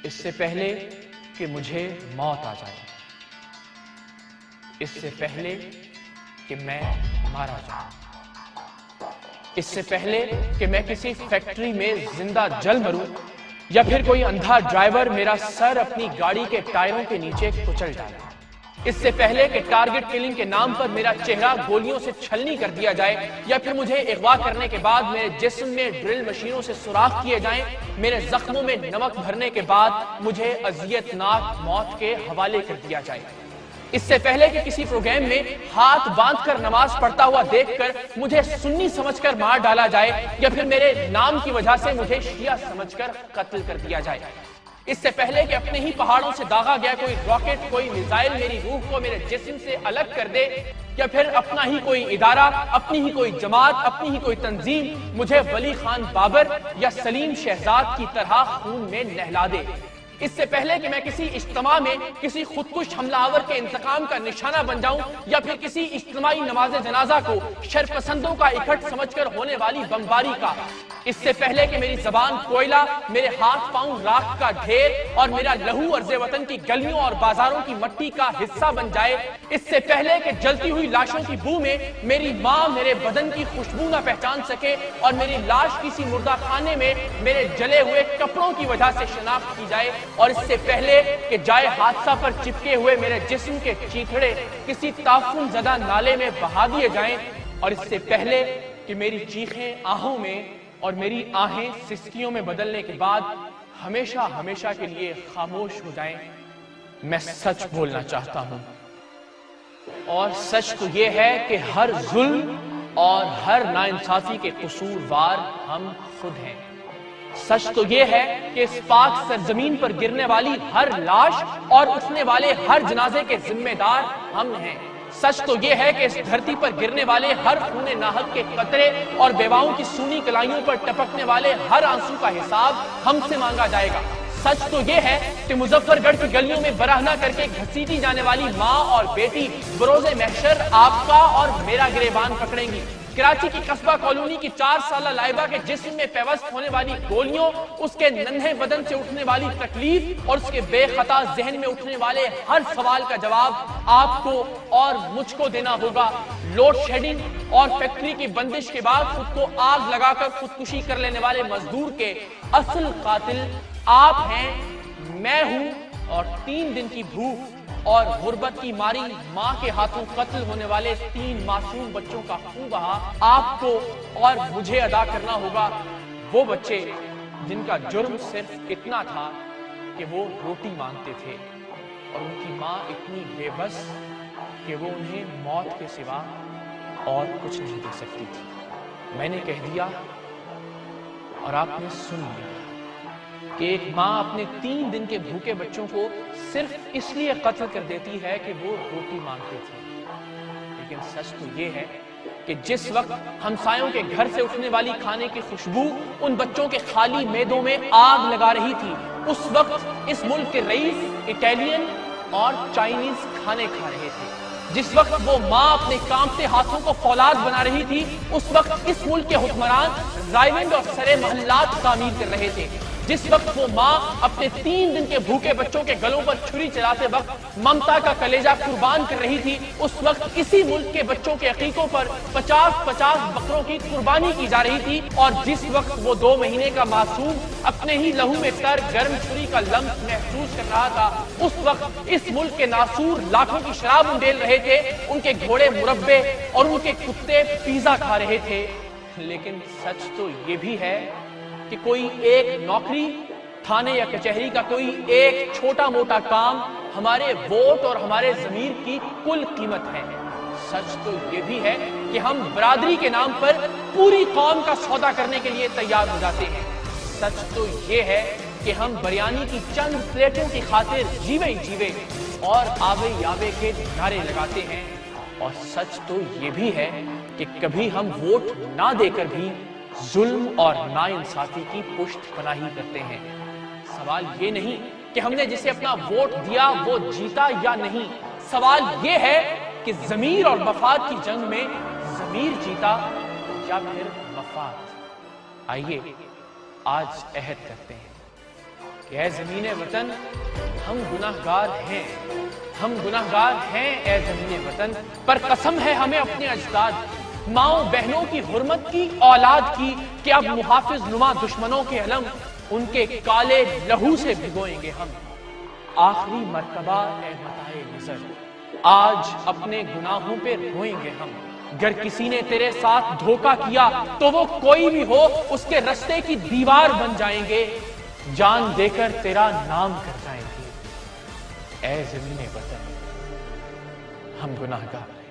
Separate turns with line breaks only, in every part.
اس سے پہلے کہ مجھے موت آ جائے، اس سے پہلے کہ میں مارا جاؤں، اس سے پہلے کہ میں کسی فیکٹری میں زندہ جل مروں یا پھر کوئی اندھا ڈرائیور میرا سر اپنی گاڑی کے ٹائروں کے نیچے کچل ڈالے، اس سے پہلے کہ ٹارگٹ کلنگ کے نام پر میرا چہرہ گولیوں سے چھلنی کر دیا جائے یا پھر مجھے اغوا کرنے کے بعد میرے جسم میں ڈرل مشینوں سے سوراخ کیے جائیں، میرے زخموں میں نمک بھرنے کے بعد مجھے اذیتناک موت کے حوالے کر دیا جائے، اس سے پہلے کہ کسی پروگرام میں ہاتھ باندھ کر نماز پڑھتا ہوا دیکھ کر مجھے سنی سمجھ کر مار ڈالا جائے یا پھر میرے نام کی وجہ سے مجھے شیعہ سمجھ کر قتل کر دیا جائے، اس سے پہلے کہ اپنے ہی پہاڑوں سے داغا گیا کوئی راکٹ، کوئی میزائل میری روح کو میرے جسم سے الگ کر دے یا پھر اپنا ہی کوئی ادارہ، اپنی ہی کوئی جماعت، اپنی ہی کوئی تنظیم مجھے ولی خان بابر یا سلیم شہزاد کی طرح خون میں نہلا دے، اس سے پہلے کہ میں کسی اجتماع میں کسی خودکش حملہ آور کے انتقام کا نشانہ بن جاؤں یا پھر کسی اجتماعی نماز جنازہ کو شرپسندوں کا اکٹھ سمجھ کر ہونے والی بمباری کا، اس سے پہلے کہ میری زبان کوئلہ، میرے ہاتھ پاؤں راکھ کا ڈھیر اور میرا لہو عرض وطن کی گلیوں اور بازاروں کی مٹی کا حصہ بن جائے، اس سے پہلے کہ جلتی ہوئی لاشوں کی بو میں میری ماں میرے بدن کی خوشبو نہ پہچان سکے اور میری لاش کسی مردہ خانے میں میرے جلے ہوئے کپڑوں کی وجہ سے شناخت کی جائے، اور اس سے پہلے کہ جائے حادثہ پر چپکے ہوئے میرے جسم کے چیتھڑے کسی تعفن زدہ نالے میں بہا دیے جائیں، اور اس سے پہلے کہ میری چیخیں آہوں میں اور میری آہیں سسکیوں میں بدلنے کے بعد ہمیشہ ہمیشہ کے لیے خاموش ہو جائیں، میں سچ بولنا چاہتا ہوں، اور سچ تو یہ ہے کہ ہر ظلم اور ہر ناانصافی کے قصوروار ہم خود ہیں، سچ تو یہ ہے کہ اس پاک سرزمین پر گرنے والی ہر لاش اور اٹھنے والے ہر جنازے کے ذمہ دار ہم ہیں، سچ تو یہ ہے کہ اس دھرتی پر گرنے والے ہر خون ناحق کے قطرے اور بیواؤں کی سونی کلائیوں پر ٹپکنے والے ہر آنسو کا حساب ہم سے مانگا جائے گا، سچ تو یہ ہے کہ مظفر گڑھ کی گلیوں میں براہنہ کر کے گھسیٹی جانے والی ماں اور بیٹی بروز محشر آپ کا اور میرا گریبان پکڑیں گی، کراچی کی قصبہ کالونی کی 4 سالہ لائبہ کے جسم میں پیوست ہونے والی گولیوں، اس کے ننھے بدن سے اٹھنے والی تکلیف اور اس کے بے خطا ذہن میں اٹھنے والے ہر سوال کا جواب آپ کو اور مجھ کو دینا ہوگا، لوڈ شیڈنگ اور فیکٹری کی بندش کے بعد خود کو آگ لگا کر خودکشی کر لینے والے مزدور کے اصل قاتل آپ ہیں، میں ہوں، اور 3 دن کی بھوک اور غربت کی ماری ماں کے ہاتھوں قتل ہونے والے 3 معصوم بچوں کا خون بہا آپ کو اور مجھے ادا کرنا ہوگا، وہ بچے جن کا جرم صرف اتنا تھا کہ وہ روٹی مانگتے تھے اور ان کی ماں اتنی بے بس کہ وہ انہیں موت کے سوا اور کچھ نہیں دے سکتی تھی، میں نے کہہ دیا اور آپ نے سن لیا کہ ایک ماں اپنے 3 دن کے بھوکے بچوں کو صرف اس لیے قتل کر دیتی ہے کہ وہ روٹی مانگتے تھے، لیکن سچ تو یہ ہے کہ جس وقت ہمسایوں کے گھر سے اٹھنے والی کھانے کی خوشبو ان بچوں کے خالی میدوں میں آگ لگا رہی تھی، اس وقت اس ملک کے رئیس اٹیلین اور چائنیز کھانے کھا رہے تھے، جس وقت وہ ماں اپنے کانپتے ہاتھوں کو فولاد بنا رہی تھی، اس وقت اس ملک کے حکمران رائونڈ اور سرے محلات تعمیر کر رہے تھے، جس وقت وہ ماں اپنے 3 دن کے بھوکے بچوں کے گلوں پر چھری چلاتے وقت ممتا کا کلیجہ قربان کر رہی تھی، اس وقت اسی ملک کے بچوں کے عقیقوں پر 50-50 بکروں کی قربانی کی جا رہی تھی، اور جس وقت وہ 2 مہینے کا معصوم اپنے ہی لہو میں تر گرم چھری کا لمس محسوس کر رہا تھا، اس وقت اس ملک کے ناسور لاکھوں کی شراب انڈیل رہے تھے، ان کے گھوڑے مربے اور ان کے کتے پیزا کھا رہے تھے، لیکن سچ تو یہ بھی ہے کہ کوئی ایک نوکری، تھانے یا کچہری کا کوئی ایک چھوٹا موٹا کام ہمارے ووٹ اور ہمارے ضمیر کی کل قیمت ہے، سچ تو یہ بھی ہے کہ ہم برادری کے نام پر پوری قوم کا سودا کرنے کے لیے تیار ہو جاتے ہیں، سچ تو یہ ہے کہ ہم بریانی کی چند پلیٹوں کی خاطر جیوے جیوے اور آوے یاوے کے نعرے لگاتے ہیں، اور سچ تو یہ بھی ہے کہ کبھی ہم ووٹ نہ دے کر بھی ظلم اور ناانصافی کی پشت پناہی کرتے ہیں، سوال یہ نہیں کہ ہم نے جسے اپنا ووٹ دیا وہ جیتا یا نہیں، سوال یہ ہے کہ ضمیر اور مفاد کی جنگ میں ضمیر جیتا یا پھر مفاد۔ آئیے آج عہد کرتے ہیں کہ اے زمین وطن ہم گناہگار ہیں، ہم گناہگار ہیں اے زمین وطن، پر قسم ہے ہمیں اپنے اجداد ماؤں بہنوں کی حرمت کی اولاد کی کہ اب محافظ نما دشمنوں کے علم ان کے کالے لہو سے بھگوئیں گے ہم۔ آخری مرتبہ اے متاع نظر آج اپنے گناہوں پہ روئیں گے ہم۔ گر کسی نے تیرے ساتھ دھوکہ کیا تو وہ کوئی بھی ہو اس کے رستے کی دیوار بن جائیں گے، جان دے کر تیرا نام کر جائیں گے۔ اے زمین وطن ہم گناہگار ہیں۔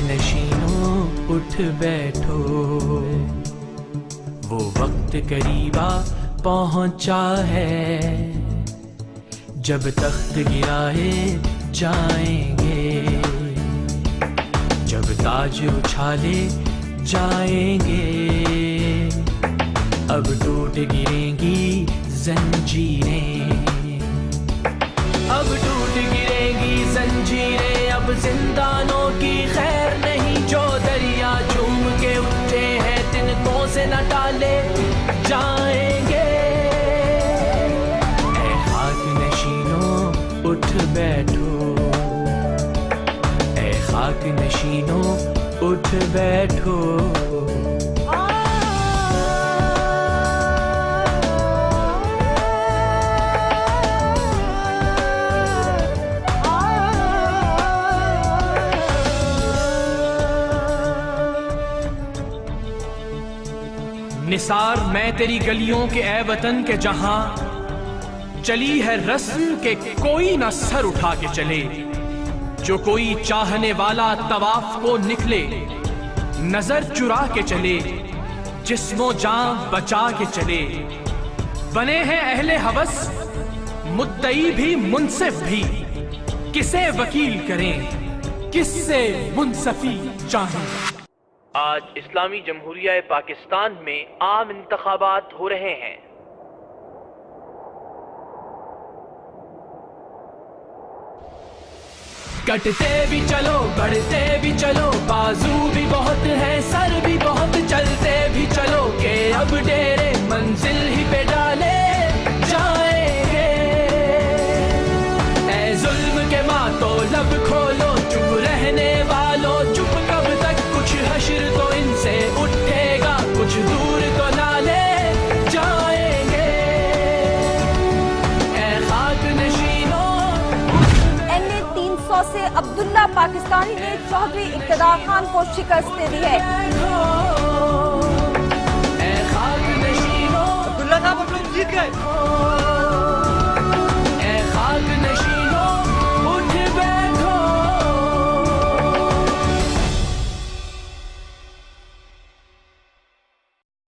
نشینوں اٹھ بیٹھو، وہ وقت قریبا پہنچا ہے جب تخت گرائے جائیں گے، جب تاج اچھالے جائیں گے، اب ٹوٹ گریں گی زنجیریں، اب ٹوٹ گریں گی زنجیریں، اب زندانوں کی خیر نہیں، جو دریا جھوم کے اٹھے ہیں تنکوں سے نہ ڈالے جائیں گے۔ اے خاک نشینوں اٹھ بیٹھو، اے خاک نشینوں اٹھ بیٹھو۔
نثار میں تیری گلیوں کے اے وطن کے جہاں چلی ہے رسم کہ کوئی نہ سر اٹھا کے چلے، جو کوئی چاہنے والا طواف کو نکلے نظر چرا کے چلے، جسم و جان بچا کے چلے۔ بنے ہیں اہل ہوس مدعی بھی منصف بھی، کسے وکیل کریں کس سے منصفی چاہیں۔ آج اسلامی جمہوریہ پاکستان میں عام انتخابات ہو رہے ہیں۔
کٹتے بھی چلو بڑھتے بھی چلو، بازو بھی بہت ہے سر بھی بہت، چلتے بھی چلو کہ اب ڈیرے منزل ہی پہ ڈالے جائیں گے۔ اے ظلم کے ماتو لب کھولو، چپ رہنے والوں چپ کب تک، کچھ حشر تو ان سے اٹھے گا، کچھ دور تو نالے جائیں گے۔ اے خاک نشینوں
NA 300 سے عبداللہ پاکستانی نے چودھری اقتدار خان کو شکست دے دی ہے۔
اے خاک نشینوں،
عبداللہ صاحب ہم لوگ جیت گئے۔